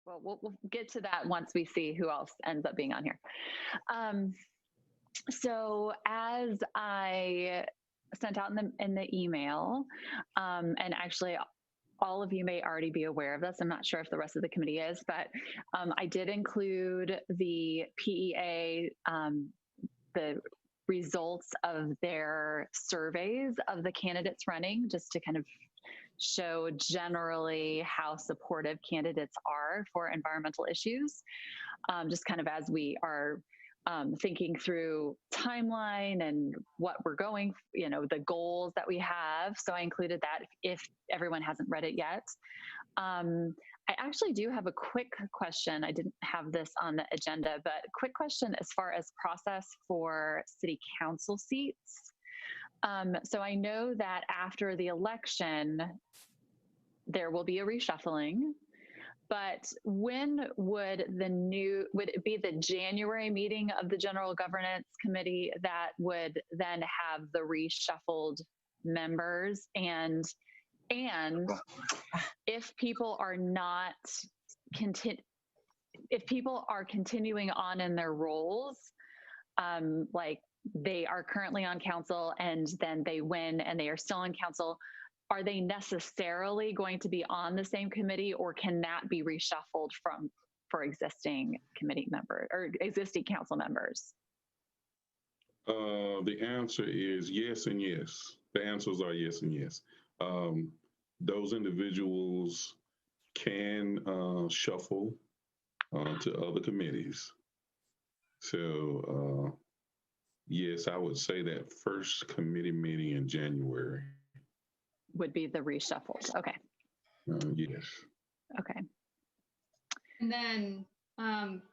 Well, we'll get to that once we see who else ends up being on here. So as I sent out in the email, and actually all of you may already be aware of this. I'm not sure if the rest of the committee is, but I did include the PEA, the results of their surveys of the candidates running, just to kind of show generally how supportive candidates are for environmental issues, just kind of as we are thinking through timeline and what we're going, the goals that we have. So I included that if everyone hasn't read it yet. I actually do have a quick question. I didn't have this on the agenda, but quick question as far as process for city council seats. So I know that after the election, there will be a reshuffling, but when would it be the January meeting of the General Governance Committee that would then have the reshuffled members? And if people are not if people are continuing on in their roles, like they are currently on council and then they win and they are still on council, are they necessarily going to be on the same committee, or can that be reshuffled for existing committee members or existing council members? The answer is yes and yes. The answers are yes and yes. Those individuals can shuffle to other committees. So yes, I would say that first committee meeting in January would be the reshuffled. Okay. Yes. Okay. And then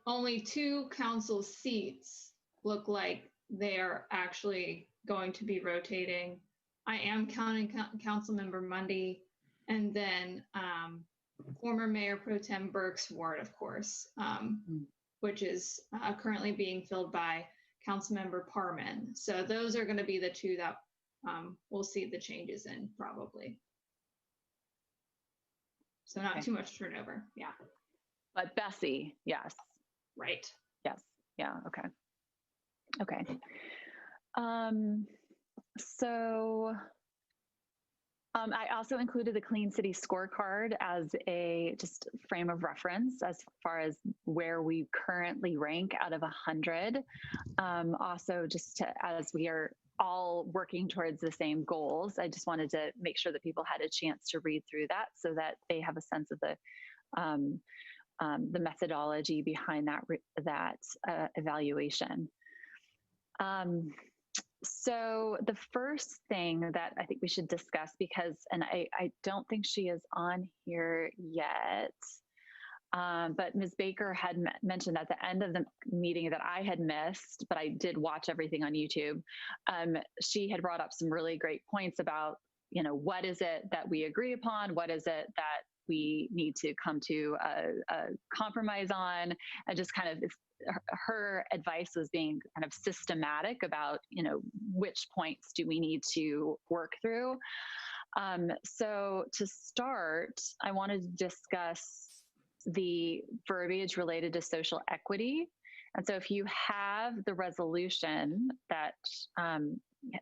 only 2 council seats look like they are actually going to be rotating. I am counting council member Mundy, and then former Mayor Pro Tem Burke's ward, of course, which is currently being filled by Councilmember Parman. So those are going to be the 2 that we'll see the changes in, probably. So not too much turnover. Yeah. But Bessie, yes. Right. Yes. Yeah. Okay. Okay. So I also included the Clean City Scorecard as a just frame of reference as far as where we currently rank out of 100. Also, as we are all working towards the same goals, I just wanted to make sure that people had a chance to read through that so that they have a sense of the methodology behind that evaluation. So the first thing that I think we should discuss, and I don't think she is on here yet, but Ms. Baker had mentioned at the end of the meeting that I had missed, but I did watch everything on YouTube. She had brought up some really great points about, what is it that we agree upon? What is it that we need to come to a compromise on? And just kind of her advice was being kind of systematic about, which points do we need to work through. So to start, I wanted to discuss the verbiage related to social equity. And so if you have the resolution that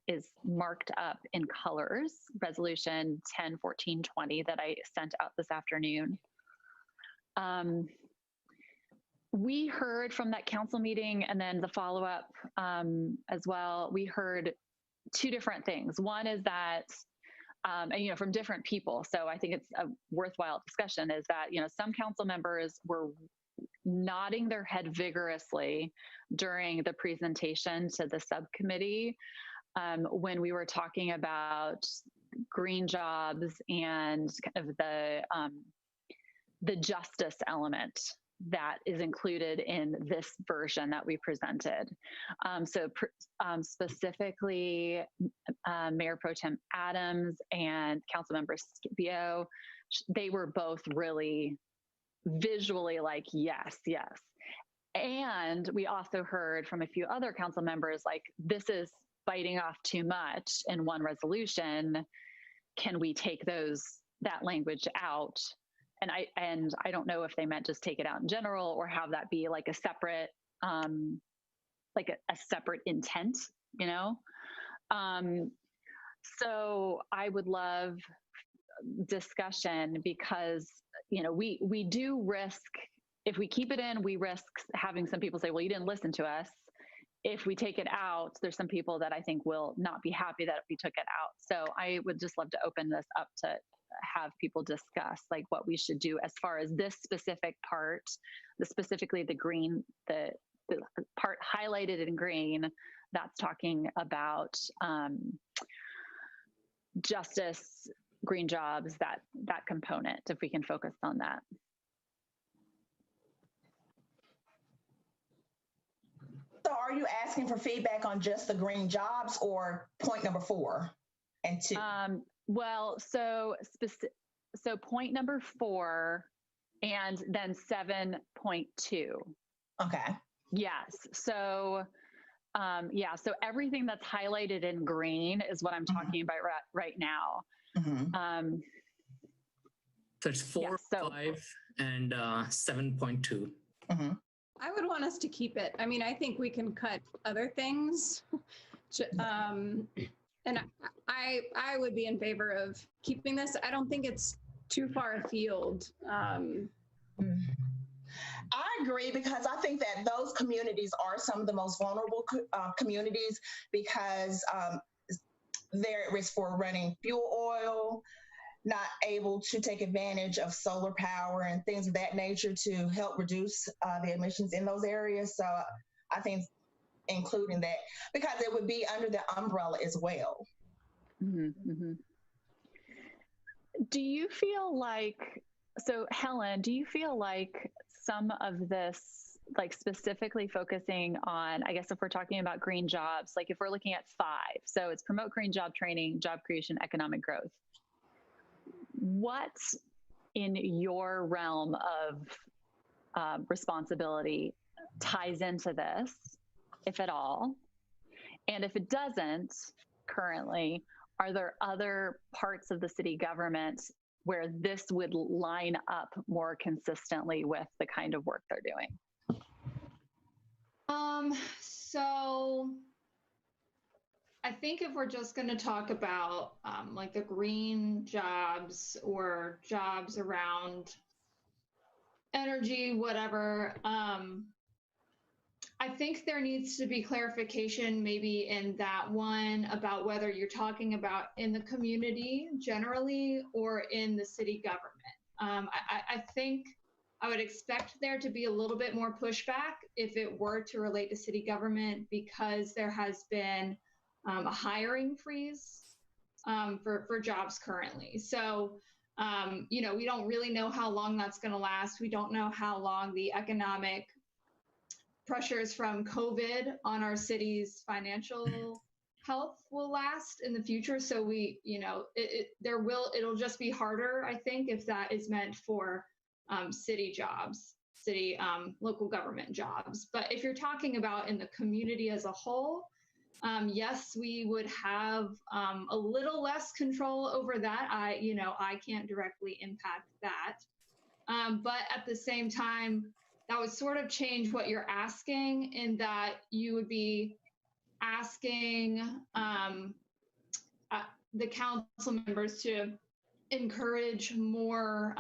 is marked up in colors, resolution 10-14-20 that I sent out this afternoon, we heard from that council meeting and then the follow-up as well, we heard 2 different things. One is that, and, from different people. So I think it's a worthwhile discussion is that, some council members were nodding their head vigorously during the presentation to the subcommittee when we were talking about green jobs and kind of the justice element that is included in this version that we presented. Specifically, Mayor Pro Tem Adams and Councilmember Scipio, they were both really visually like, yes, yes. And we also heard from a few other council members, like, this is biting off too much in one resolution. Can we take that language out I don't know if they meant just take it out in general or have that be like a separate, like a separate intent, you know? So I would love discussion because, you know, we do risk, if we keep it in, we risk having some people say, well, you didn't listen to us. If we take it out, there's some people that I think will not be happy that we took it out. So I would just love to open this up to have people discuss like what we should do as far as this specific part, specifically the green, the part highlighted in green that's talking about justice, green jobs, that component, if we can focus on that. So are you asking for feedback on just the green jobs or point number 4 and 2? Well, so point number 4 and then 7.2. Okay. Yes. So yeah, so everything that's highlighted in green is what I'm talking about right now. So it's 4, 5, and 7.2. I would want us to keep it. I mean, I think we can cut other things. And I would be in favor of keeping this. I don't think it's too far afield. I agree, because I think that those communities are some of the most vulnerable communities, because they're at risk for running fuel oil, not able to take advantage of solar power and things of that nature to help reduce the emissions in those areas. So I think including that, because it would be under the umbrella as well. Do you feel like, so Helen, do you feel like some of this, like specifically focusing on, I guess if we're talking about green jobs, like if we're looking at 5, so it's promote green job training, job creation, economic growth. What in your realm of responsibility ties into this, if at all? And if it doesn't currently, are there other parts of the city government where this would line up more consistently with the kind of work they're doing? So I think if we're just going to talk about like the green jobs or jobs around energy, whatever, I think there needs to be clarification maybe in that one about whether you're talking about in the community generally or in the city government. I think I would expect there to be a little bit more pushback if it were to relate to city government, because there has been a hiring freeze for jobs currently. So, you know, we don't really know how long that's going to last. We don't know how long the economic pressures from COVID on our city's financial health will last in the future. So we, you know, it'll just be harder, I think, if that is meant for city jobs, city local government jobs. But if you're talking about in the community as a whole, yes, we would have a little less control over that. I can't directly impact that. But at the same time, that would sort of change what you're asking, in that you would be asking the council members to encourage more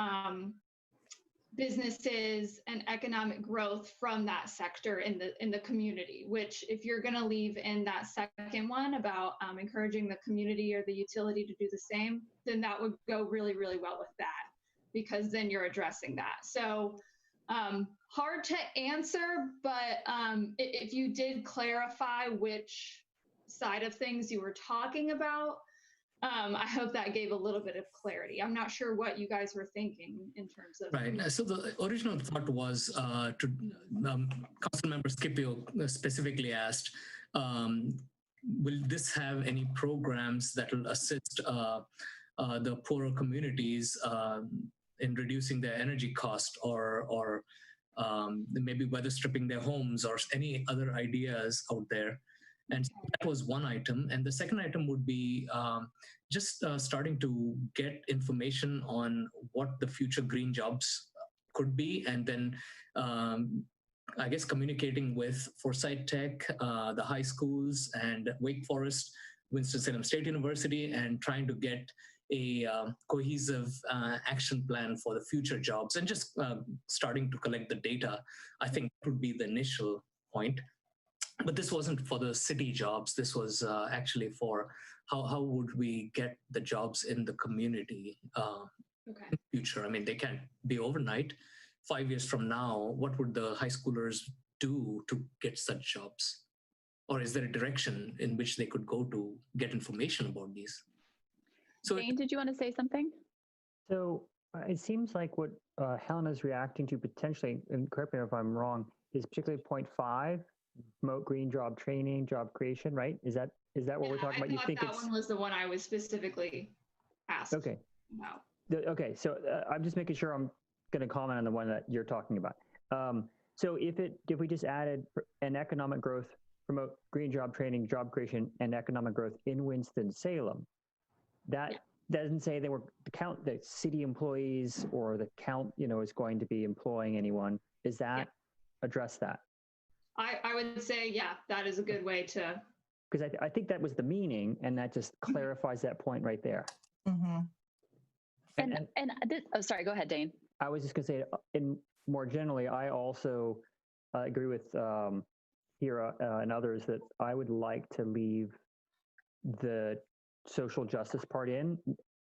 businesses and economic growth from that sector in the community, which if you're going to leave in that second one about encouraging the community or the utility to do the same, then that would go really, really well with that, because then you're addressing that. So hard to answer, but if you did clarify which side of things you were talking about, I hope that gave a little bit of clarity. I'm not sure what you guys were thinking in terms of. Right. So the original thought was to Councilmember Scipio specifically asked, will this have any programs that will assist the poorer communities in reducing their energy cost, or maybe weather stripping their homes, or any other ideas out there? And so that was one item. And the second item would be just starting to get information on what the future green jobs could be. And then I guess communicating with Foresight Tech, the high schools, and Wake Forest, Winston-Salem State University, and trying to get a cohesive action plan for the future jobs, and just starting to collect the data. I think that would be the initial point. But this wasn't for the city jobs. This was actually for how would we get the jobs in the community in the future. I mean, they can't be overnight. 5 years from now, what would the high schoolers do to get such jobs? Or is there a direction in which they could go to get information about these? So, Dane, did you want to say something? So it seems like what Helen is reacting to potentially, and correct me if I'm wrong, is particularly point 5, promote green job training, job creation, right? Is that what we're talking about? You think that one was the one I was specifically asked about. Okay, so I'm just making sure I'm going to comment on the one that you're talking about. So if we just added an economic growth, promote green job training, job creation, and economic growth in Winston-Salem, that doesn't say that the city employees or the count, is going to be employing anyone. Is that address that? I would say, that is a good way to. Because I think that was the meaning, and that just clarifies that point right there. Mm-hmm. Sorry, go ahead, Dane. I was just going to say, more generally, I also agree with Hira and others that I would like to leave the social justice part in,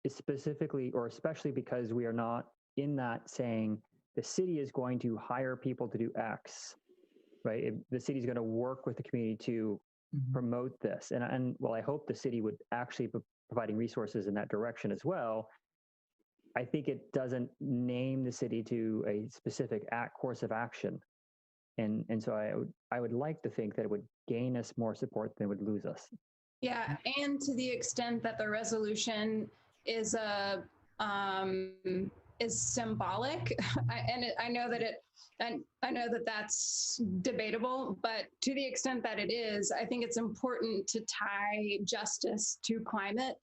specifically or especially because we are not in that saying the city is going to hire people to do X, right? The city is going to work with the community to promote this. And while I hope the city would actually be providing resources in that direction as well, I think it doesn't name the city to a specific course of action. And so I would like to think that it would gain us more support than it would lose us. Yeah, and to the extent that the resolution is symbolic, I know that that's debatable, but to the extent that it is, I think it's important to tie justice to climate,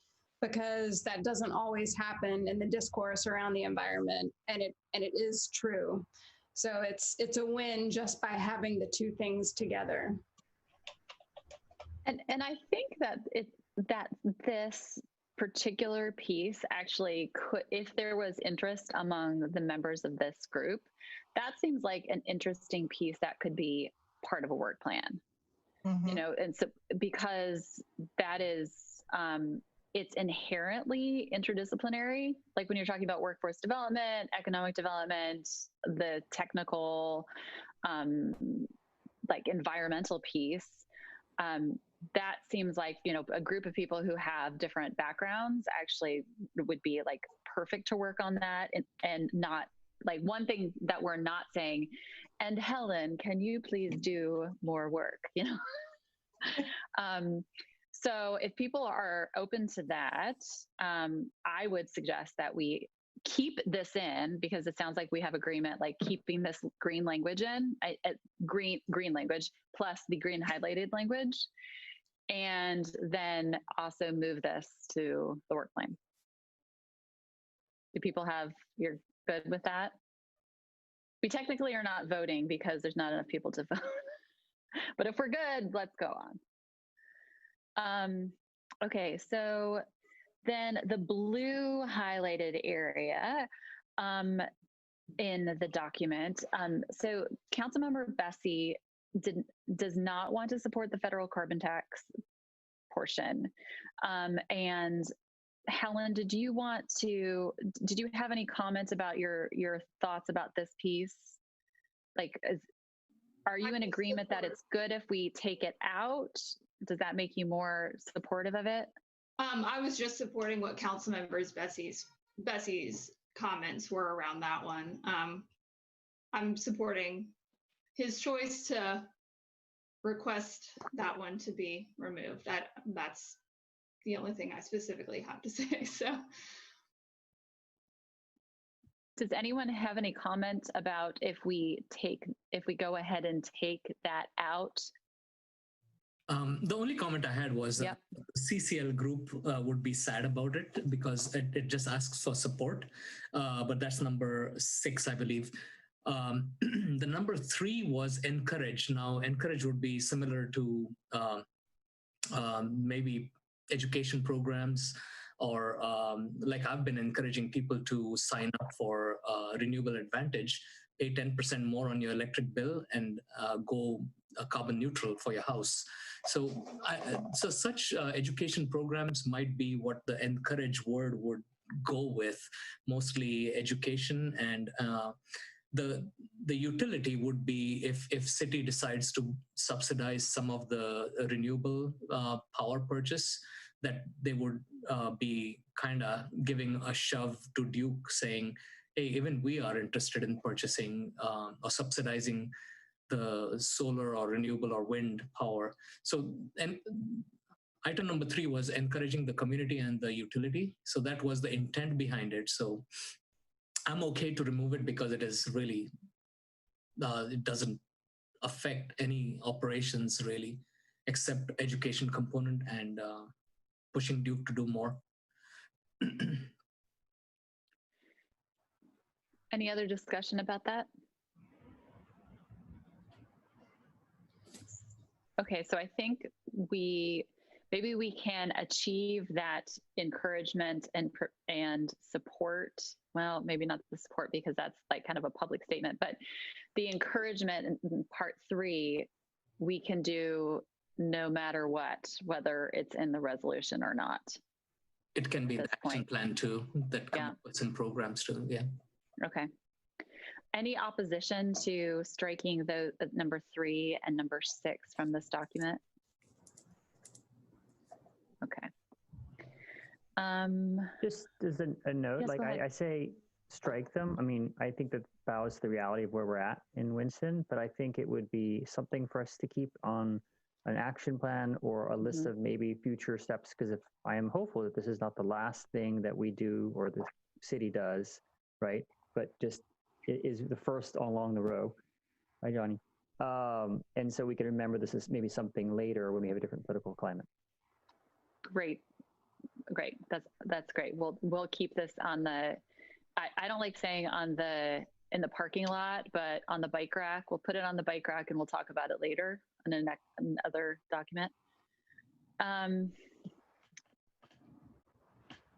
because that doesn't always happen in the discourse around the environment, and it is true. So it's a win just by having the two things together. And I think that this particular piece actually could, if there was interest among the members of this group, that seems like an interesting piece that could be part of a work plan. Mm-hmm. And so because that is, it's inherently interdisciplinary. Like when you're talking about workforce development, economic development, the technical, like environmental piece, that seems like, a group of people who have different backgrounds actually would be like perfect to work on that, and not like one thing that we're not saying, and Helen, can you please do more work, So if people are open to that, I would suggest that we keep this in, because it sounds like we have agreement, like keeping this green language in, green language plus the green highlighted language, and then also move this to the work plan. Do people you're good with that? We technically are not voting because there's not enough people to vote, but if we're good, let's go on. Okay, so then the blue highlighted area in the document. So Councilmember Bessie does not want to support the federal carbon tax portion. And Helen, did you have any comments about your thoughts about this piece? Like, are you in agreement that it's good if we take it out? Does that make you more supportive of it? I was just supporting what Councilmember Bessie's comments were around that one. I'm supporting his choice to request that one to be removed. That's the only thing I specifically have to say. So, does anyone have any comments about if we go ahead and take that out? The only comment I had was Yep. CCL group would be sad about it because it just asks for support. But that's number 6, I believe. The number 3 was encourage. Now, encourage would be similar to maybe education programs, or like I've been encouraging people to sign up for Renewable Advantage, pay 10% more on your electric bill, and go carbon neutral for your house. So, so such education programs might be what the encourage word would go with, mostly education, and the utility would be if city decides to subsidize some of the renewable power purchase, that they would be kind of giving a shove to Duke, saying, hey, even we are interested in purchasing or subsidizing the solar or renewable or wind power. So, and item number 3 was encouraging the community and the utility. So that was the intent behind it. So I'm okay to remove it because it is really, it doesn't affect any operations really, except education component and pushing Duke to do more. Any other discussion about that? Okay, so I think maybe we can achieve that encouragement and support. Well, maybe not the support because that's like kind of a public statement, but the encouragement in part 3, we can do no matter what, whether it's in the resolution or not. It can be the action plan too, that puts in programs too, yeah. Okay. Any opposition to striking the number 3 and number 6 from this document? Okay. Just as a note, yes, like I say, strike them. I mean, I think that bows the reality of where we're at in Winston, but I think it would be something for us to keep on an action plan or a list of maybe future steps. Because if I am hopeful that this is not the last thing that we do or the city does, right? But just it is the first along the row, right, Johnny? And so we can remember this is maybe something later when we have a different political climate. Great. That's great. We'll keep this on the, I don't like saying in the parking lot, but on the bike rack. We'll put it on the bike rack and we'll talk about it later in another document.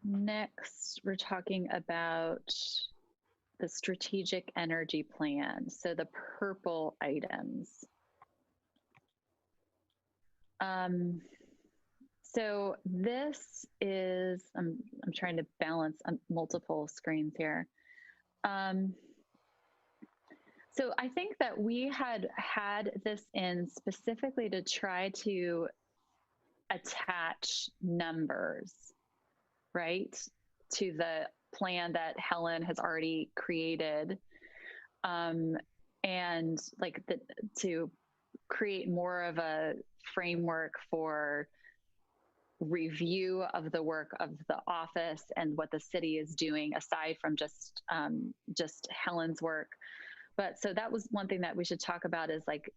Next, we're talking about the strategic energy plan. So the purple items. So this is, I'm trying to balance multiple screens here. So I think that we had this in specifically to try to attach numbers, right, to the plan that Helen has already created, and like to create more of a framework for review of the work of the office and what the city is doing aside from just Helen's work. But so that was one thing that we should talk about is like,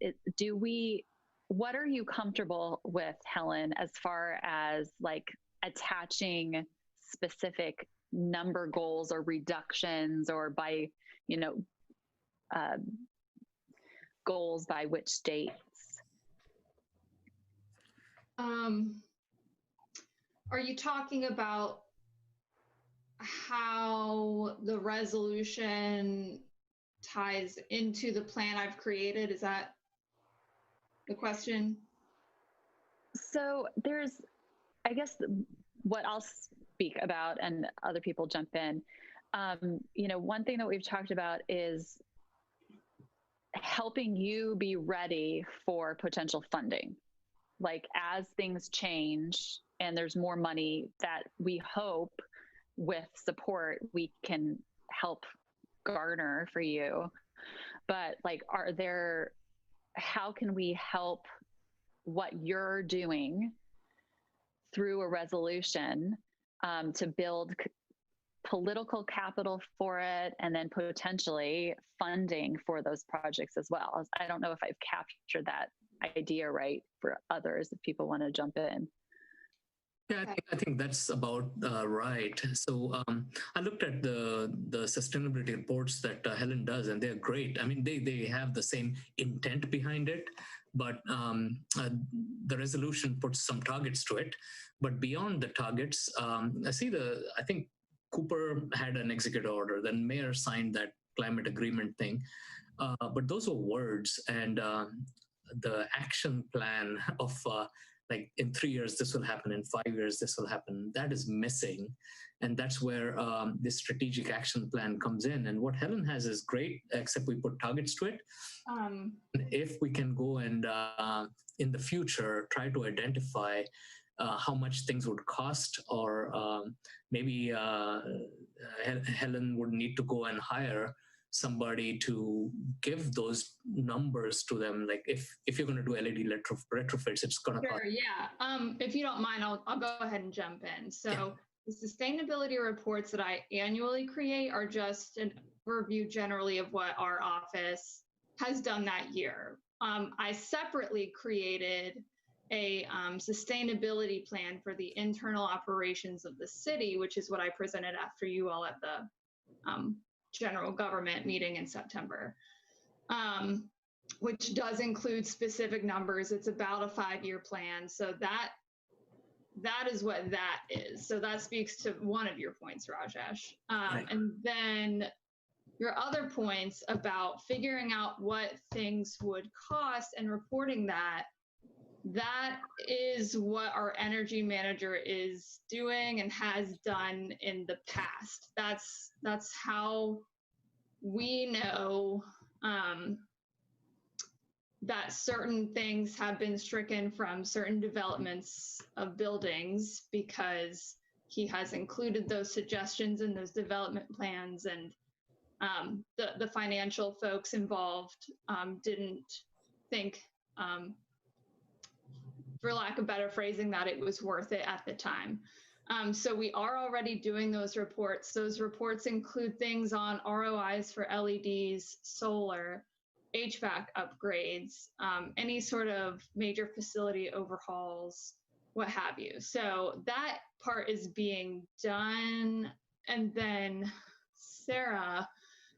what are you comfortable with, Helen, as far as like attaching specific number goals or reductions or by, goals by which dates? Are you talking about how the resolution ties into the plan I've created? Is that the question? So there's, I guess, what I'll speak about and other people jump in. One thing that we've talked about is helping you be ready for potential funding. Like as things change and there's more money that we hope with support we can help garner for you. But like, how can we help what you're doing through a resolution to build political capital for it and then potentially funding for those projects as well? I don't know if I've captured that idea right for others if people want to jump in. Yeah, I think that's about right. So I looked at the sustainability reports that Helen does, and they're great. I mean, they have the same intent behind it, but the resolution puts some targets to it. But beyond the targets, I think Cooper had an executive order, then Mayor signed that climate agreement thing. But those were words, and the action plan of like in 3 years this will happen, in 5 years this will happen, that is missing. And that's where this strategic action plan comes in. And what Helen has is great, except we put targets to it. If we can go and in the future try to identify how much things would cost, or maybe Helen would need to go and hire somebody to give those numbers to them. Like if you're going to do LED retrofits, it's going to cost. Sure, yeah. If you don't mind, I'll go ahead and jump in. So yeah. The sustainability reports that I annually create are just an overview generally of what our office has done that year. I separately created a sustainability plan for the internal operations of the city, which is what I presented after you all at the general government meeting in September, which does include specific numbers. It's about a 5-year plan. So that is what that is. So that speaks to one of your points, Rajesh. Right. And then your other points about figuring out what things would cost and reporting that is what our energy manager is doing and has done in the past. That's how we know that certain things have been stricken from certain developments of buildings because he has included those suggestions in those development plans, and the financial folks involved didn't think, for lack of better phrasing, that it was worth it at the time. So we are already doing those reports. Those reports include things on ROIs for LEDs, solar, HVAC upgrades, any sort of major facility overhauls, what have you. So that part is being done. And then Sarah,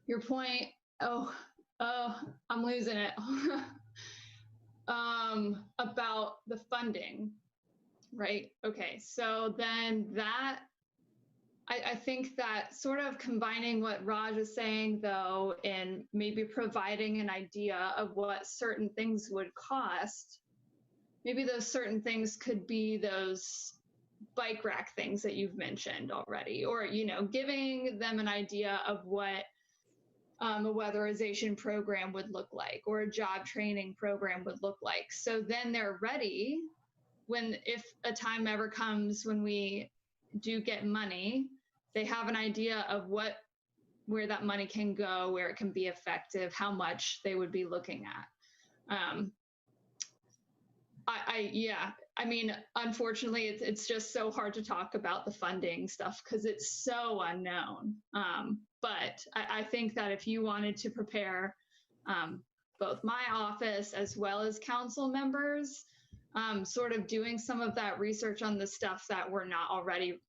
your point, oh, I'm losing it. About the funding, right? Okay, so then that, I think that sort of combining what Raj is saying, though, and maybe providing an idea of what certain things would cost, maybe those certain things could be those bike rack things that you've mentioned already, or, you know, giving them an idea of what a weatherization program would look like, or a job training program would look like. So then they're ready if a time ever comes when we do get money, they have an idea of where that money can go, where it can be effective, how much they would be looking at. I mean, unfortunately, it's just so hard to talk about the funding stuff because it's so unknown. But I think that if you wanted to prepare both my office as well as council members, sort of doing some of that research on the stuff that we're not already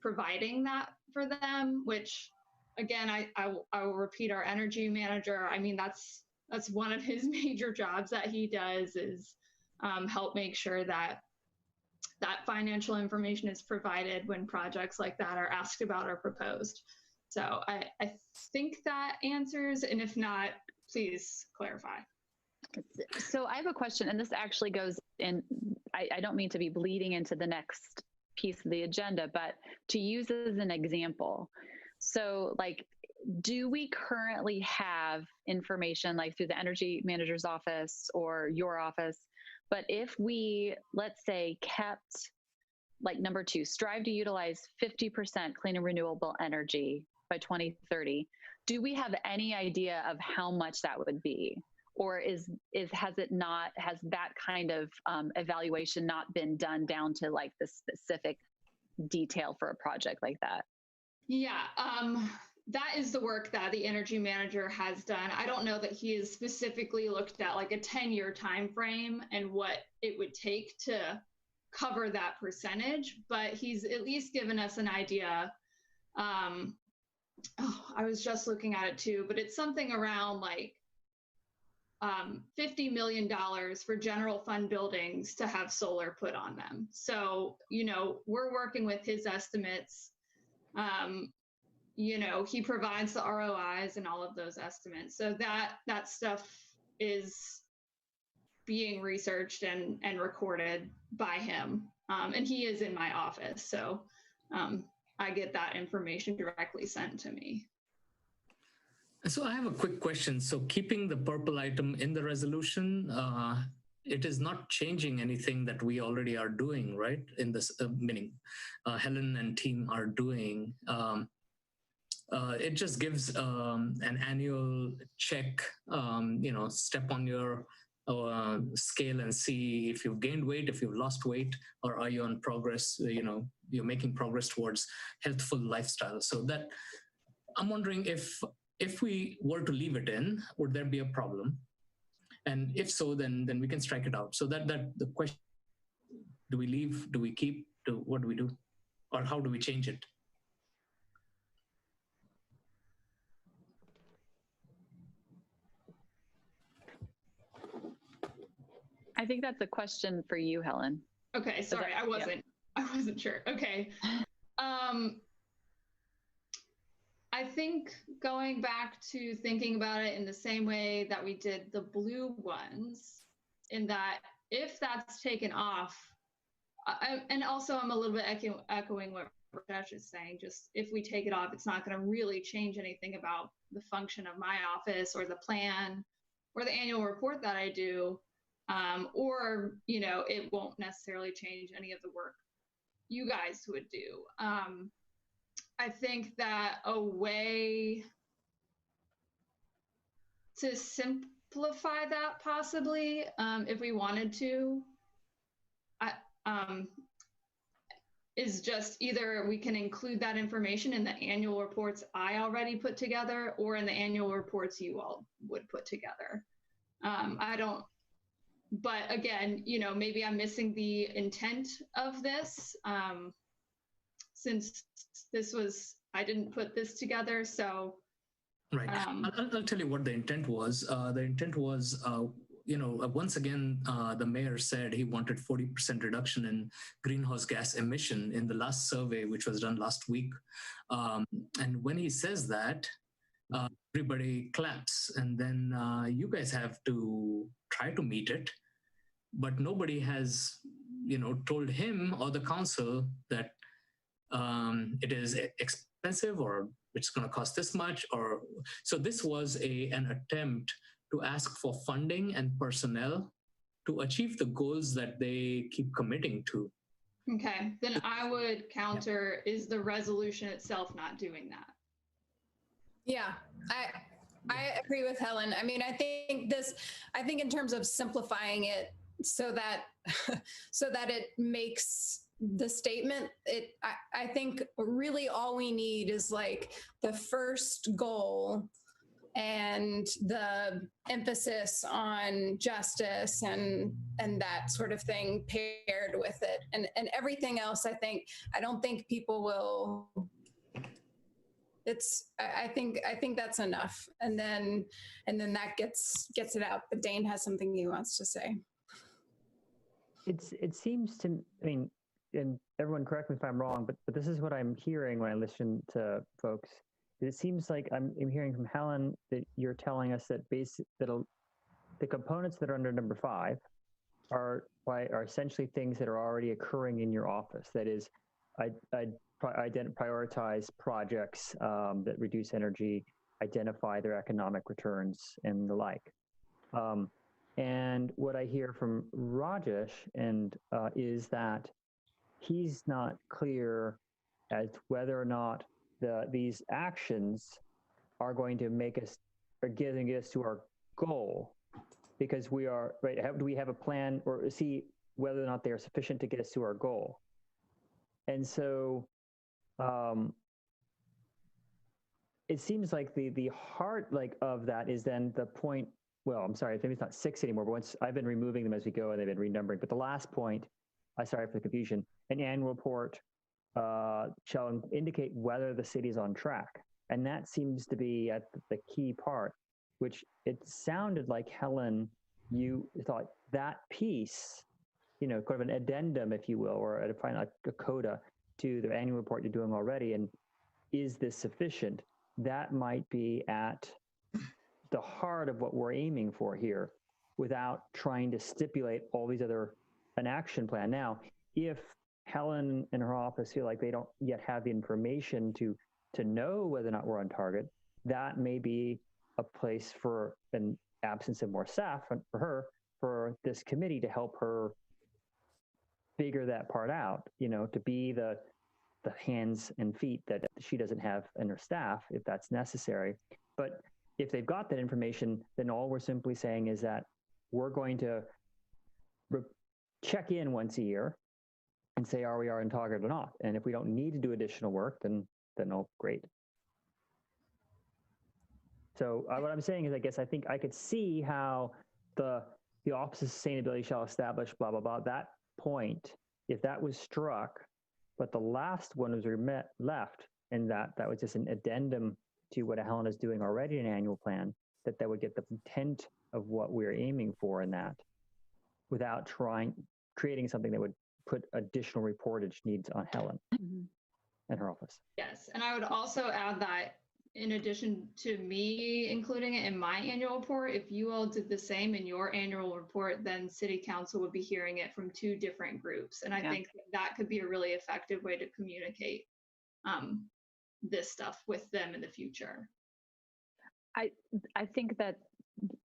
providing that for them, which again, I will repeat, our energy manager, I mean, that's one of his major jobs that he does is help make sure that financial information is provided when projects like that are asked about or proposed. So I think that answers, and if not, please clarify. So I have a question, and this actually goes in, I don't mean to be bleeding into the next piece of the agenda, but to use as an example. So like, do we currently have information like through the energy manager's office or your office, but if we, let's say, kept, like number 2, strive to utilize 50% clean and renewable energy by 2030, do we have any idea of how much that would be? Or has that kind of evaluation not been done down to like the specific detail for a project like that? Yeah, that is the work that the energy manager has done. I don't know that he has specifically looked at like a 10-year time frame and what it would take to cover that percentage, but he's at least given us an idea. I was just looking at it too, but it's something around like $50 million for general fund buildings to have solar put on them. So, you know, we're working with his estimates. You know, he provides the ROIs and all of those estimates. So that stuff is being researched and recorded by him. And he is in my office. So I get that information directly sent to me. So I have a quick question. So keeping the purple item in the resolution, it is not changing anything that we already are doing, right? In this, meaning Helen and team are doing. It just gives an annual check, you know, step on your scale and see if you've gained weight, if you've lost weight, or are you on progress, you know, you're making progress towards healthful lifestyle. So that, I'm wondering if we were to leave it in, would there be a problem? And if so, then we can strike it out. So that the question, do we leave, do we keep, what do we do? Or how do we change it? I think that's a question for you, Helen. Okay, sorry, I wasn't sure. Okay. I think going back to thinking about it in the same way that we did the blue ones, in that if that's taken off, and also I'm a little bit echoing what Rajesh is saying, just if we take it off, it's not going to really change anything about the function of my office or the plan or the annual report that I do. Or, you know, it won't necessarily change any of the work you guys would do. I think that a way to simplify that possibly, if we wanted to, is just either we can include that information in the annual reports I already put together or in the annual reports you all would put together. But again, you know, maybe I'm missing the intent of this, since I didn't put this together, so. Right. I'll tell you what the intent was. The intent was, you know, once again, the mayor said he wanted 40% reduction in greenhouse gas emission in the last survey, which was done last week. And when he says that, everybody claps, and then you guys have to try to meet it, but nobody has, you know, told him or the council that it is expensive or it's going to cost this much. Or so this was an attempt to ask for funding and personnel to achieve the goals that they keep committing to. Okay, then I would counter, is the resolution itself not doing that? Yeah, I agree with Helen. I mean, I think in terms of simplifying it so that it makes the statement, I think really all we need is like the first goal and the emphasis on justice and that sort of thing paired with it, and everything else. I don't think people will. I think that's enough, and then that gets it out. But Dane has something he wants to say. It seems to, I mean, and everyone correct me if I'm wrong, but this is what I'm hearing when I listen to folks. It seems like I'm hearing from Helen that you're telling us that the components that are under number 5 are essentially things that are already occurring in your office. That is, prioritize projects that reduce energy, identify their economic returns, and the like. And what I hear from Rajesh is that he's not clear as to whether or not these actions are going to make us or getting us to our goal, because we are right. Do we have a plan or see whether or not they are sufficient to get us to our goal? And so, it seems like the heart of that is then the point. Well, I'm sorry, maybe it's not 6 anymore, but once I've been removing them as we go and they've been renumbering. But the last point, I sorry for the confusion, an annual report shall indicate whether the city is on track. And that seems to be at the key part, which it sounded like, Helen, you thought that piece, kind of an addendum, if you will, or a coda to the annual report you're doing already. And is this sufficient? That might be at the heart of what we're aiming for here, without trying to stipulate all these an action plan. Now, if Helen and her office feel like they don't yet have the information to know whether or not we're on target, that may be a place for an absence of more staff for this committee to help her figure that part out, to be the hands and feet that she doesn't have in her staff, if that's necessary. But if they've got that information, then all we're simply saying is that we're going to check in once a year and say, are we on target or not? And if we don't need to do additional work, then oh, great. So what I'm saying is, I think I could see how the Office of Sustainability shall establish blah, blah, blah, that point, if that was struck, but the last one was left, and that was just an addendum to what Helen is doing already in an annual plan, that would get the intent of what we're aiming for in that, without creating something that would put additional reportage needs on Helen and her office. Yes, and I would also add that in addition to me including it in my annual report, if you all did the same in your annual report, then City Council would be hearing it from 2 different groups. And I think that could be a really effective way to communicate this stuff with them in the future. I think that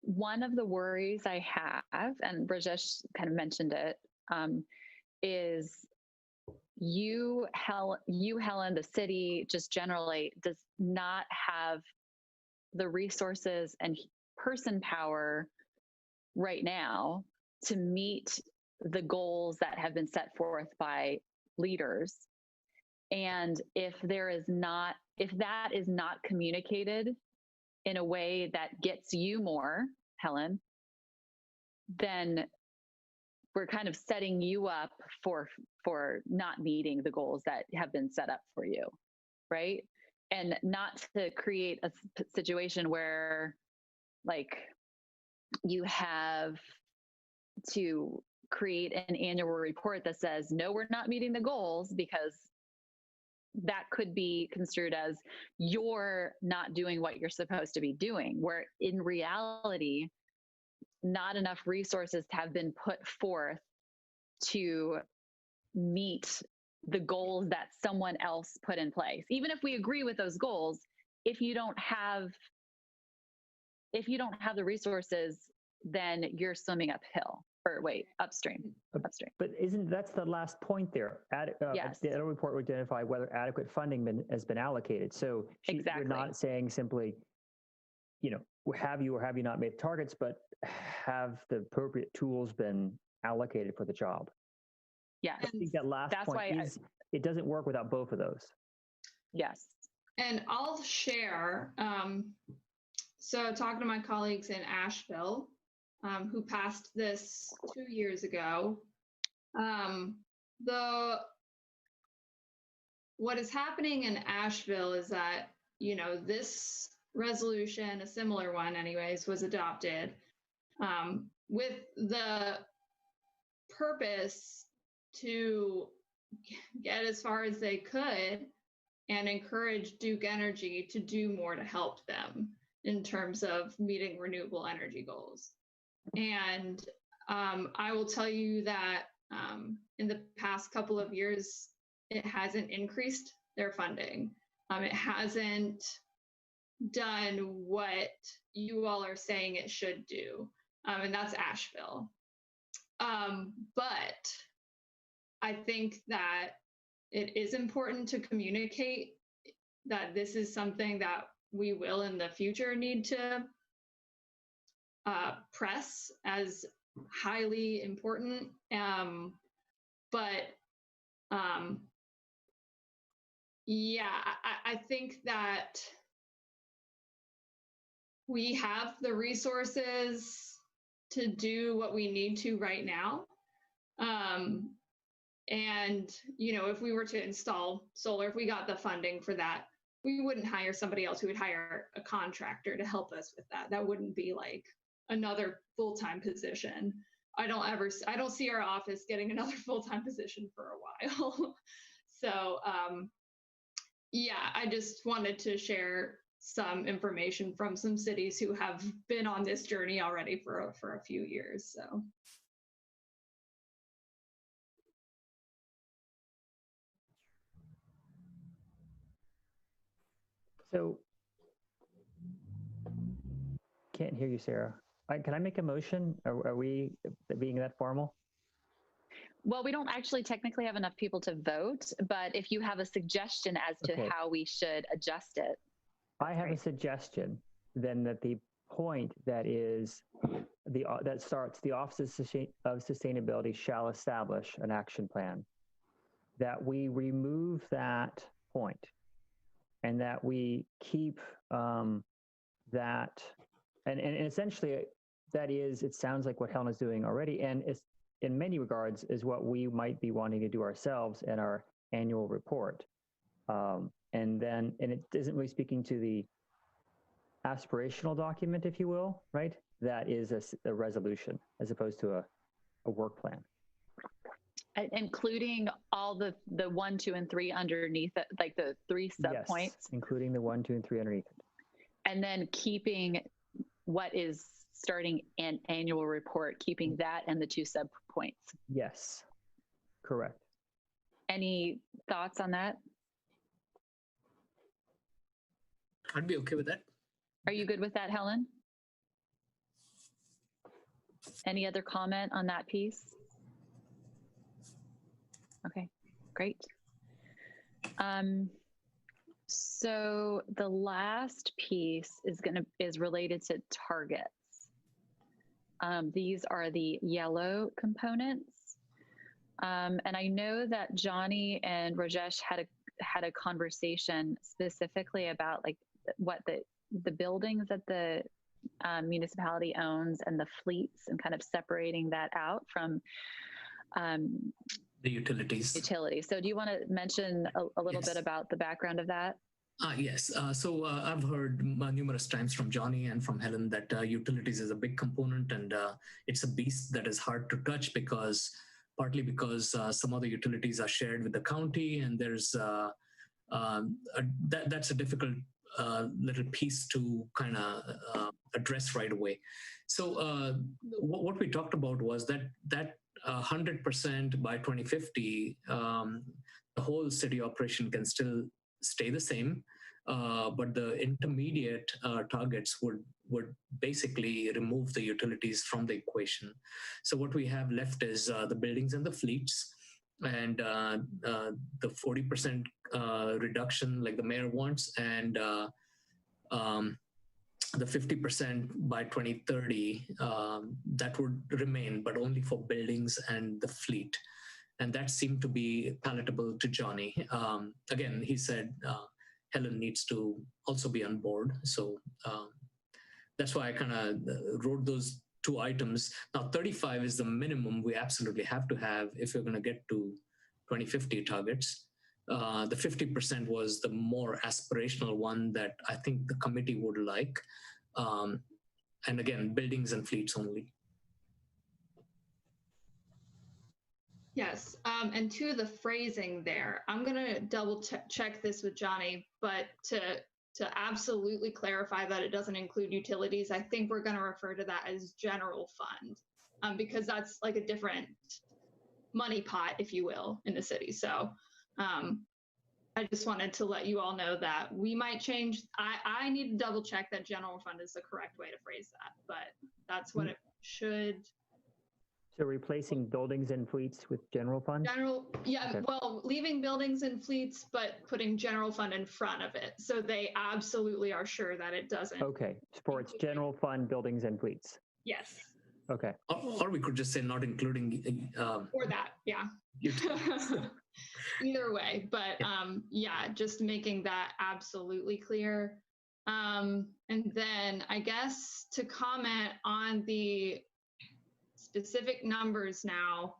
one of the worries I have, and Rajesh kind of mentioned it, is you, Helen, the city just generally does not have the resources and person power right now to meet the goals that have been set forth by leaders. And if that is not communicated in a way that gets you more, Helen, then we're kind of setting you up for not meeting the goals that have been set up for you, right? And not to create a situation where you have to create an annual report that says, no, we're not meeting the goals, because that could be construed as you're not doing what you're supposed to be doing, where in reality, not enough resources have been put forth to meet the goals that someone else put in place. Even if we agree with those goals, if you don't have the resources, then you're swimming uphill, or upstream. But that's the last point there? Yes. The annual report would identify whether adequate funding has been allocated. So exactly. You're not saying simply, have you or have you not made targets, but have the appropriate tools been allocated for the job? Yes. I think that last point it doesn't work without both of those. Yes. And I'll share, so talking to my colleagues in Asheville, who passed this 2 years ago, what is happening in Asheville is that, this resolution, a similar one anyways, was adopted with the purpose to get as far as they could and encourage Duke Energy to do more to help them in terms of meeting renewable energy goals. And I will tell you that in the past couple of years, it hasn't increased their funding. It hasn't done what you all are saying it should do, and that's Asheville. But I think that it is important to communicate that this is something that we will in the future need to press as highly important. Yeah, I think that we have the resources to do what we need to right now. And, you know, if we were to install solar, if we got the funding for that, we wouldn't hire somebody else. We would hire a contractor to help us with that. That wouldn't be like another full-time position. I don't see our office getting another full-time position for a while. So, yeah, I just wanted to share some information from some cities who have been on this journey already for a few years. So. So, can't hear you, Sarah. Can I make a motion? Are we being that formal? Well, we don't actually technically have enough people to vote, but if you have a suggestion as to Okay. how we should adjust it. I have a suggestion then that the point that is that starts the Office of Sustainability shall establish an action plan, that we remove that point and that we keep that, and essentially that is, it sounds like what Helen is doing already, and it's in many regards is what we might be wanting to do ourselves in our annual report. And it isn't really speaking to the aspirational document, if you will, right? That is a resolution as opposed to a work plan. Including all the 1, 2, and 3 underneath it, like the 3 subpoints. Yes, including the 1, 2, and 3 underneath it. And then keeping what is starting an annual report, keeping that and the 2 subpoints. Yes, correct. Any thoughts on that? I'd be okay with that. Are you good with that, Helen? Any other comment on that piece? Okay, great. So the last piece is related to targets. These are the yellow components. And I know that Johnny and Rajesh had a conversation specifically about like what the buildings that the municipality owns and the fleets, and kind of separating that out from the utilities. So do you want to mention a little bit about the background of that? Yes. So I've heard numerous times from Johnny and from Helen that utilities is a big component, and it's a beast that is hard to touch partly because some other utilities are shared with the county, and there's that's a difficult little piece to kind of address right away. So what we talked about was that 100% by 2050, the whole city operation can still stay the same, but the intermediate targets would basically remove the utilities from the equation. So what we have left is the buildings and the fleets, and the 40% reduction like the mayor wants, and the 50% by 2030, that would remain, but only for buildings and the fleet. And that seemed to be palatable to Johnny. Again, he said Helen needs to also be on board. So that's why I kind of wrote those 2 items. Now, 35 is the minimum we absolutely have to have if we're going to get to 2050 targets. The 50% was the more aspirational one that I think the committee would like. And again, buildings and fleets only. Yes, and to the phrasing there, I'm gonna double check this with Johnny, but to absolutely clarify that it doesn't include utilities, I think we're gonna refer to that as general fund, because that's like a different money pot, if you will, in the city. So I just wanted to let you all know that we might change. I need to double check that general fund is the correct way to phrase that, but that's what it should. So replacing buildings and fleets with general fund? Yeah, okay. Well, leaving buildings and fleets, but putting general fund in front of it. So they absolutely are sure that it doesn't. Okay, for its general fund, buildings and fleets. Yes. Okay. Or we could just say not including. Or that, yeah. Either way, but yeah, just making that absolutely clear. And then I guess to comment on the specific numbers now,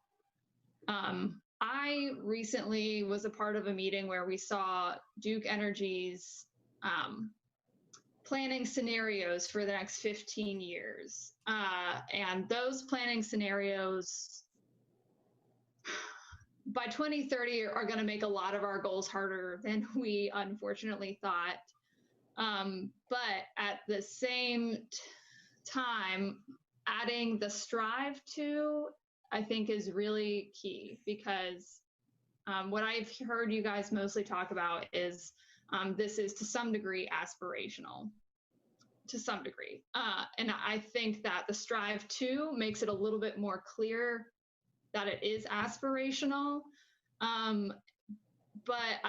I recently was a part of a meeting where we saw Duke Energy's planning scenarios for the next 15 years. And those planning scenarios by 2030 are going to make a lot of our goals harder than we unfortunately thought. But at the same time, adding the strive to, I think, is really key, because what I've heard you guys mostly talk about is this is to some degree aspirational, to some degree. And I think that the strive to makes it a little bit more clear that it is aspirational. But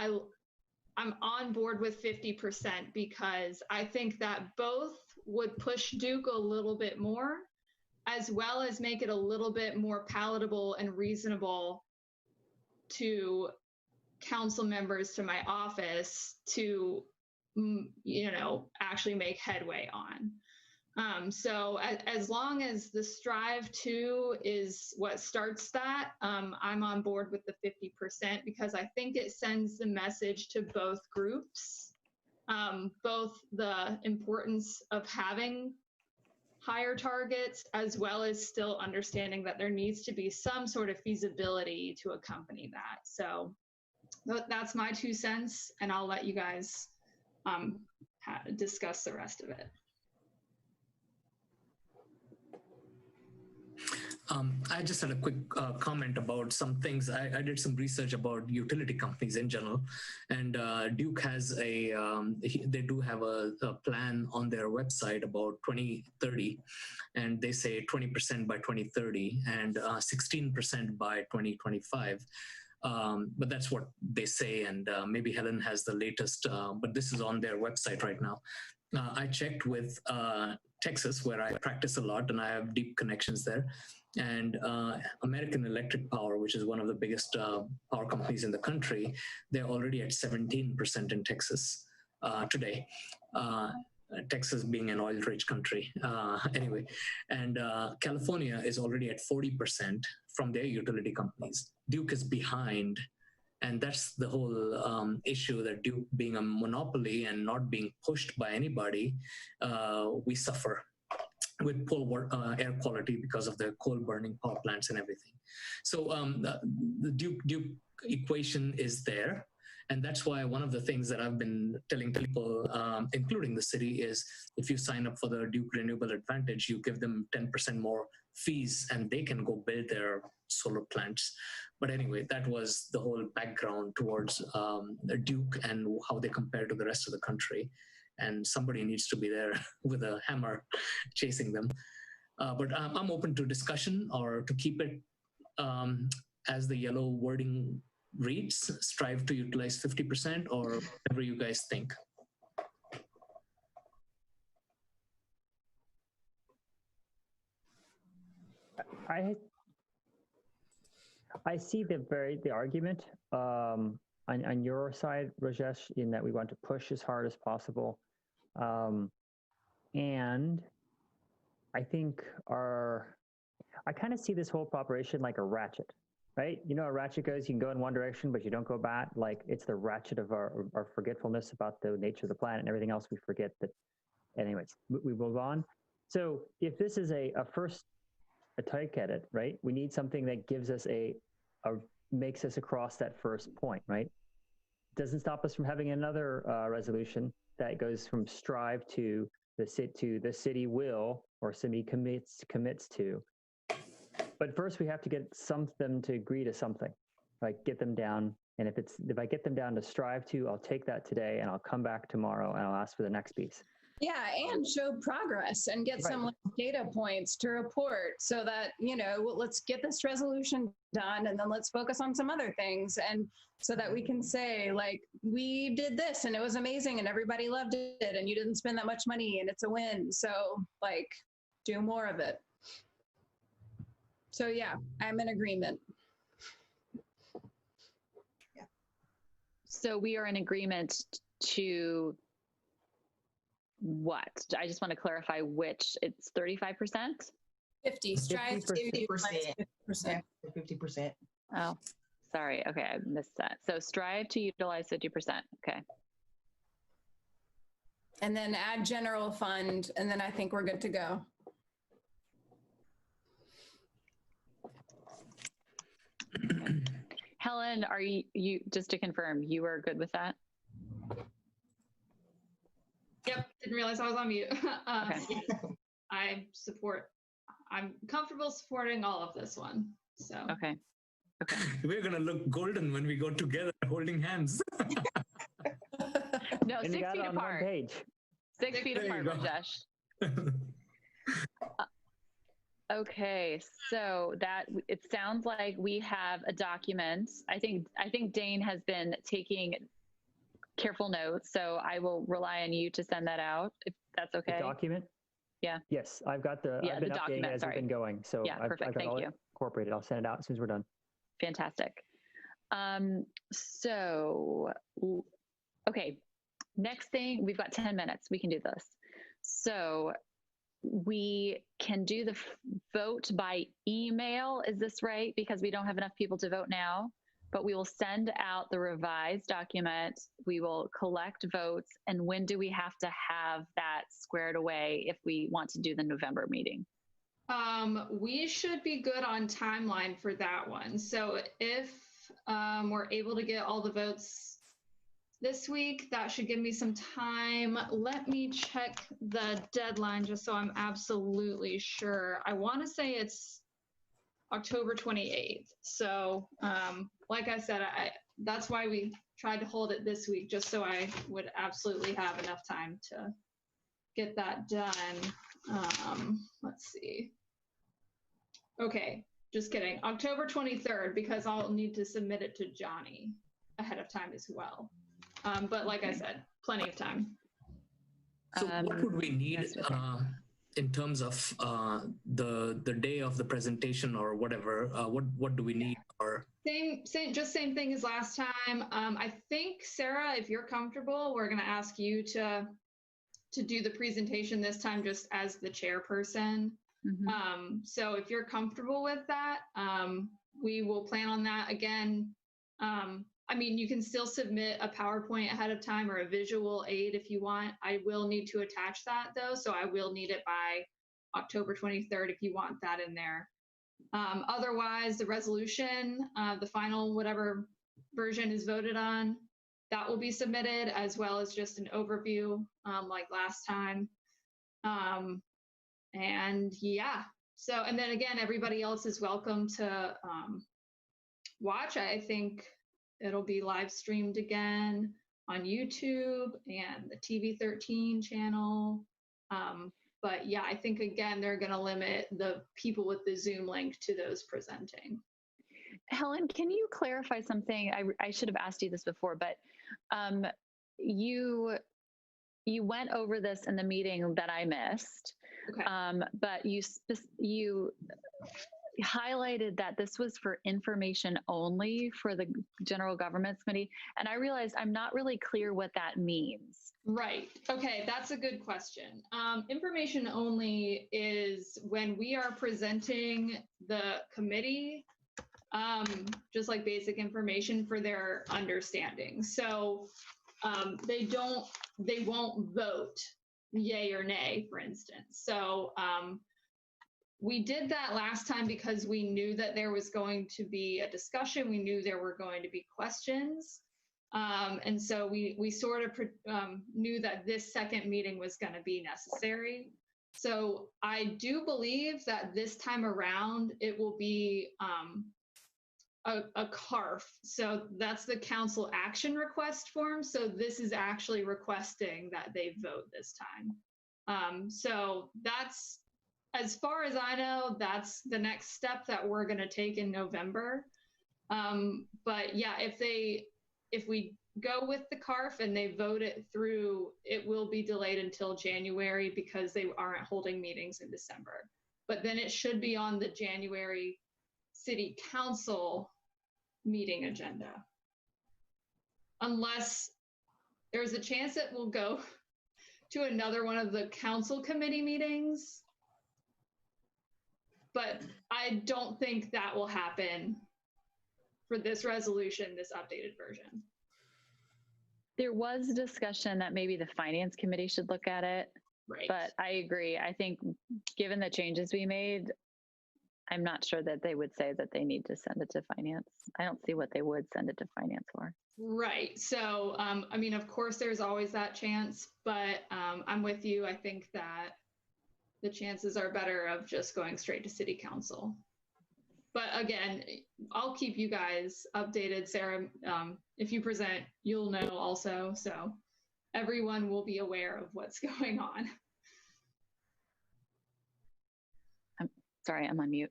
I'm on board with 50% because I think that both would push Duke a little bit more, as well as make it a little bit more palatable and reasonable to council members to my office to, actually make headway on. So as long as the strive to is what starts that, I'm on board with the 50% because I think it sends the message to both groups, both the importance of having higher targets, as well as still understanding that there needs to be some sort of feasibility to accompany that. So that's my 2 cents, and I'll let you guys discuss the rest of it. I just had a quick comment about some things. I did some research about utility companies in general, and Duke has they do have a plan on their website about 2030, and they say 20% by 2030 and 16% by 2025. But that's what they say, and maybe Helen has the latest, but this is on their website right now. I checked with Texas, where I practice a lot, and I have deep connections there. And American Electric Power, which is one of the biggest power companies in the country, they're already at 17% in Texas today. Texas being an oil-rich country, anyway. And California is already at 40% from their utility companies. Duke is behind, and that's the whole issue, that Duke being a monopoly and not being pushed by anybody, we suffer with poor air quality because of the coal burning power plants and everything. So the Duke equation is there. And that's why one of the things that I've been telling people, including the city, is if you sign up for the Duke Renewable Advantage, you give them 10% more fees and they can go build their solar plants. But anyway, that was the whole background towards Duke and how they compare to the rest of the country. And somebody needs to be there with a hammer chasing them. But I'm open to discussion, or to keep it as the yellow wording reads, strive to utilize 50%, or whatever you guys think. I see the argument on your side, Rajesh, in that we want to push as hard as possible. And I think I kind of see this whole operation like a ratchet, right? You know, a ratchet goes, you can go in one direction, but you don't go back. Like, it's the ratchet of our forgetfulness about the nature of the planet and everything else. We forget that. Anyways, we move on. So if this is a first take at it, right? We need something that gives us makes us across that first point, right? Doesn't stop us from having another resolution that goes from strive to the city will, or city commits to. But first we have to get them to agree to something, like get them down. And if I get them down to strive to, I'll take that today and I'll come back tomorrow and I'll ask for the next piece. Yeah, and show progress and get some data points to report, so that, let's get this resolution done and then let's focus on some other things, and so that we can say, like, we did this and it was amazing and everybody loved it and you didn't spend that much money and it's a win. So, like, do more of it. So yeah, I'm in agreement. So we are in agreement to what? I just want to clarify which. It's 35%. 50. Strive to 50%. utilize 50%. 50%. Oh, sorry. Okay, I missed that. So strive to utilize 50%. Okay. And then add general fund, and then I think we're good to go. Helen, are you just to confirm, you are good with that? Yep, didn't realize I was on mute. Okay. I'm comfortable supporting all of this one. So Okay. Okay. We're gonna look golden when we go together holding hands. No, And 6 you got feet it on one apart. page. 6 feet There you apart, go. Rajesh. Okay, so that it sounds like we have a document. I think Dane has been taking careful notes, so I will rely on you to send that out if that's okay. The document? Yeah. Yes, I've got the, Yeah, I've been the updating document, as sorry. we've been going. So Yeah, I've perfect, got thank all you. incorporated. I'll send it out as soon as we're done. Fantastic. Okay, next thing, we've got 10 minutes. We can do this. So we can do the vote by email. Is this right? Because we don't have enough people to vote now, but we will send out the revised document. We will collect votes. And when do we have to have that squared away if we want to do the November meeting? we should be good on timeline for that one. So if we're able to get all the votes this week, that should give me some time. Let me check the deadline just so I'm absolutely sure. I want to say it's October 28th. So like I said, that's why we tried to hold it this week, just so I would absolutely have enough time to get that done. Let's see. Okay, just kidding. October 23rd, because I'll need to submit it to Johnny ahead of time as well. But like I said, plenty of time. So what would we need in terms of the day of the presentation or whatever? What do we need? Or Same thing as last time. I think, Sarah, if you're comfortable, we're going to ask you to do the presentation this time just as the chairperson. Mm-hmm. So if you're comfortable with that, we will plan on that again. I mean, you can still submit a PowerPoint ahead of time or a visual aid if you want. I will need to attach that though, so I will need it by October 23rd if you want that in there. Otherwise, the resolution, the final whatever version is voted on, that will be submitted, as well as just an overview like last time. And yeah, so, and then again, everybody else is welcome to watch. I think it'll be live streamed again on YouTube and the TV13 channel. But yeah, I think again, they're going to limit the people with the Zoom link to those presenting. Helen, can you clarify something? I should have asked you this before, but you went over this in the meeting that I missed. Okay. But you highlighted that this was for information only for the General Government Committee. And I realized I'm not really clear what that means. Right. Okay, that's a good question. Information only is when we are presenting the committee, just like basic information for their understanding. So they won't vote yay or nay, for instance. So we did that last time because we knew that there was going to be a discussion. We knew there were going to be questions. And so we sort of knew that this second meeting was going to be necessary. So I do believe that this time around, it will be a CARF. So that's the council action request form. So this is actually requesting that they vote this time. So that's, as far as I know, that's the next step that we're going to take in November. But yeah, if we go with the CARF and they vote it through, it will be delayed until January because they aren't holding meetings in December. But then it should be on the January City Council meeting agenda. Unless there's a chance it will go to another one of the council committee meetings. But I don't think that will happen for this resolution, this updated version. There was discussion that maybe the finance committee should look at it, Right. but I agree. I think given the changes we made, I'm not sure that they would say that they need to send it to finance. I don't see what they would send it to finance for. Right. So, I mean, of course, there's always that chance, but I'm with you. I think that the chances are better of just going straight to city council. But again, I'll keep you guys updated. Sarah, if you present, you'll know also. So everyone will be aware of what's going on. Sorry, I'm on mute.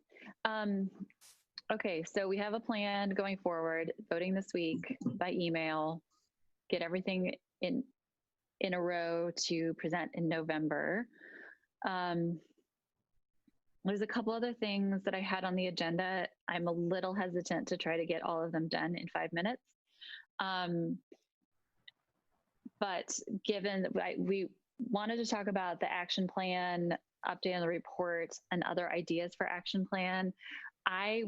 Okay, so we have a plan going forward, voting this week by email, get everything in a row to present in November. There's a couple other things that I had on the agenda. I'm a little hesitant to try to get all of them done in 5 minutes. But given that we wanted to talk about the action plan, update on the report, and other ideas for action plan, I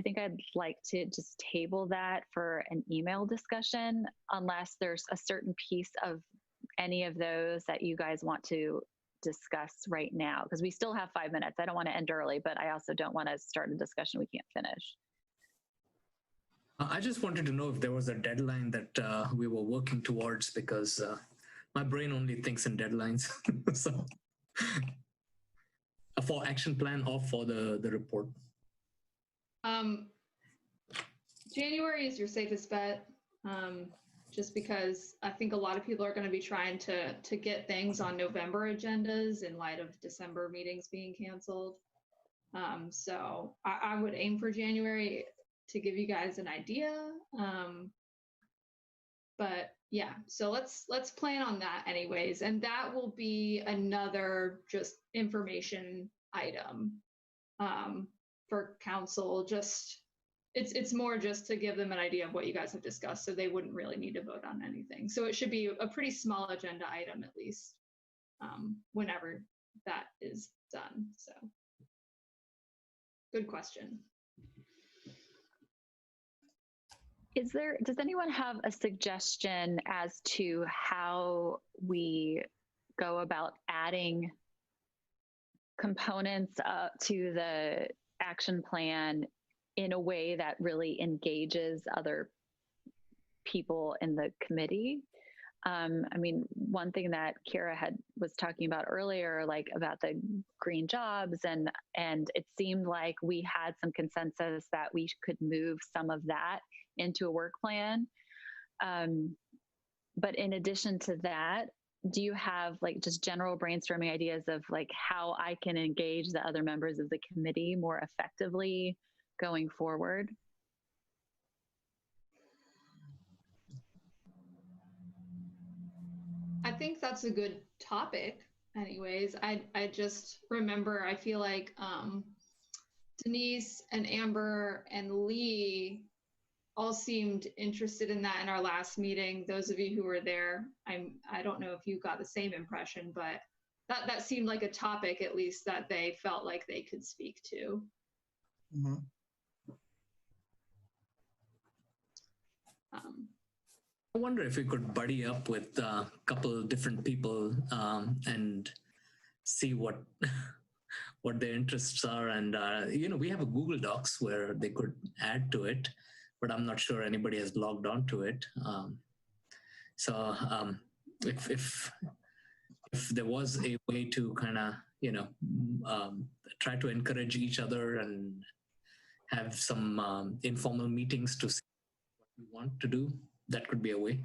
think I'd like to just table that for an email discussion, unless there's a certain piece of any of those that you guys want to discuss right now, because we still have 5 minutes. I don't want to end early, but I also don't want to start a discussion we can't finish. I just wanted to know if there was a deadline that we were working towards, because my brain only thinks in deadlines. So for action plan or for the report? January is your safest bet, just because I think a lot of people are going to be trying to get things on November agendas in light of December meetings being canceled. So I would aim for January to give you guys an idea. But yeah, so let's plan on that anyways. And that will be another just information item for council. Just it's more just to give them an idea of what you guys have discussed, so they wouldn't really need to vote on anything. So it should be a pretty small agenda item, at least, whenever that is done. So good question. Does anyone have a suggestion as to how we go about adding components to the action plan in a way that really engages other people in the committee? I mean, one thing that Kira was talking about earlier, like about the green jobs, and it seemed like we had some consensus that we could move some of that into a work plan. But in addition to that, do you have like just general brainstorming ideas of like how I can engage the other members of the committee more effectively going forward? I think that's a good topic. Anyways, I just remember, I feel like Denise and Amber and Lee all seemed interested in that in our last meeting. Those of you who were there, I don't know if you got the same impression, but that seemed like a topic, at least, that they felt like they could speak to. Mm-hmm. I wonder if we could buddy up with a couple of different people and see what their interests are. And, we have a Google Docs where they could add to it, but I'm not sure anybody has logged on to it. So if there was a way to kind of, try to encourage each other and have some informal meetings to see what we want to do, that could be a way.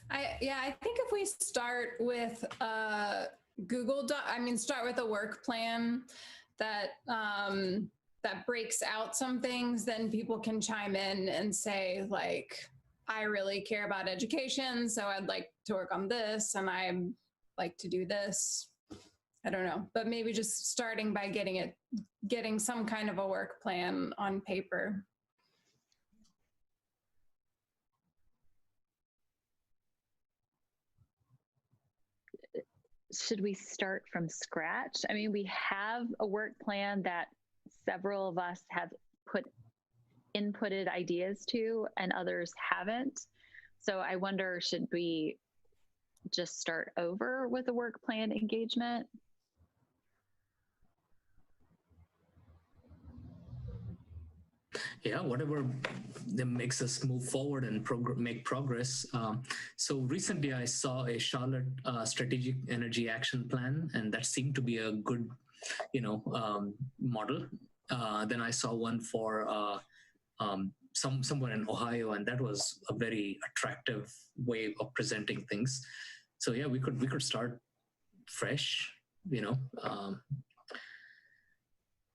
I think if we start with Google Doc, start with a work plan that that breaks out some things, then people can chime in and say, like, I really care about education, so I'd like to work on this, and I like to do this. I don't know, but maybe just starting by getting some kind of a work plan on paper. Should we start from scratch? I mean, we have a work plan that several of us have inputted ideas to and others haven't. So I wonder, should we just start over with a work plan engagement? Yeah, whatever that makes us move forward and make progress. So recently I saw a Charlotte Strategic Energy Action Plan, and that seemed to be a good, model. Then I saw one for somewhere in Ohio, and that was a very attractive way of presenting things. So yeah, we could start fresh,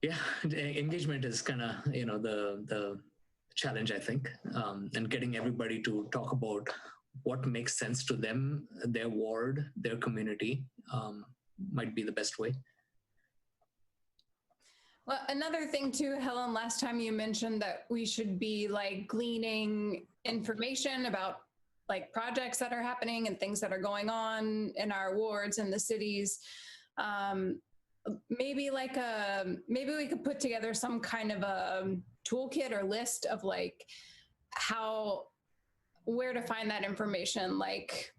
yeah, engagement is kind of the challenge, I think, and getting everybody to talk about what makes sense to them, their ward, their community, might be the best way. Well, another thing too, Helen, last time you mentioned that we should be like gleaning information about like projects that are happening and things that are going on in our wards and the cities. Maybe we could put together some kind of a toolkit or list of like where to find that information, like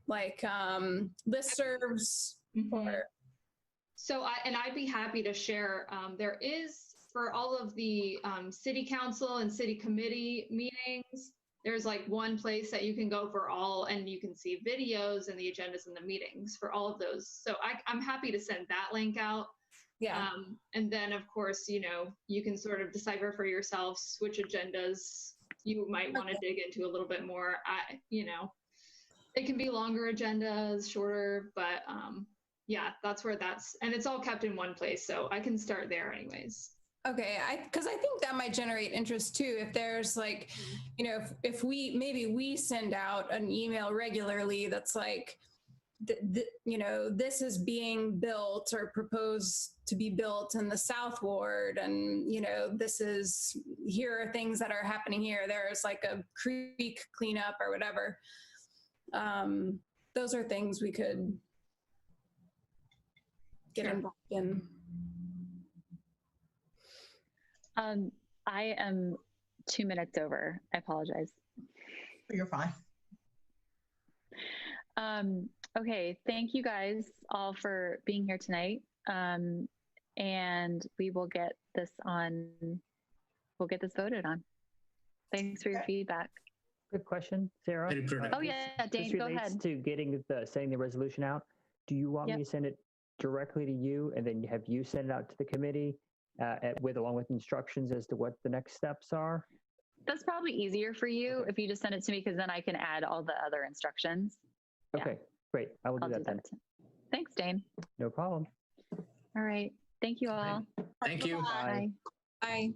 listservs. Or so I'd be happy to share. There is, for all of the city council and city committee meetings, there's like one place that you can go for all, and you can see videos and the agendas and the meetings for all of those. So I'm happy to send that link out. Yeah. And then of course, you can sort of decipher for yourselves which agendas you might want to dig into a little bit more. It can be longer agendas, shorter, but yeah, that's where and it's all kept in one place. So I can start there anyways. Okay, because I think that might generate interest too. If there's like, if we send out an email regularly that's like, this is being built or proposed to be built in the South Ward, and here are things that are happening here. There's like a creek cleanup or whatever. Those are things we could get involved in. I am 2 minutes over. I apologize. You're fine. Okay, thank you guys all for being here tonight. And we will get this voted on. Thanks for your feedback. Good question, Sarah. Oh yeah, Dane, go ahead. To sending the resolution out, do you want me to send it directly to you and then have you send it out to the committee along with instructions as to what the next steps are? That's probably easier for you if you just send it to me, because then I can add all the other instructions. Okay, great. I will do that then. Thanks, Dane. No problem. All right. Thank you all. Thank you. Bye. Bye.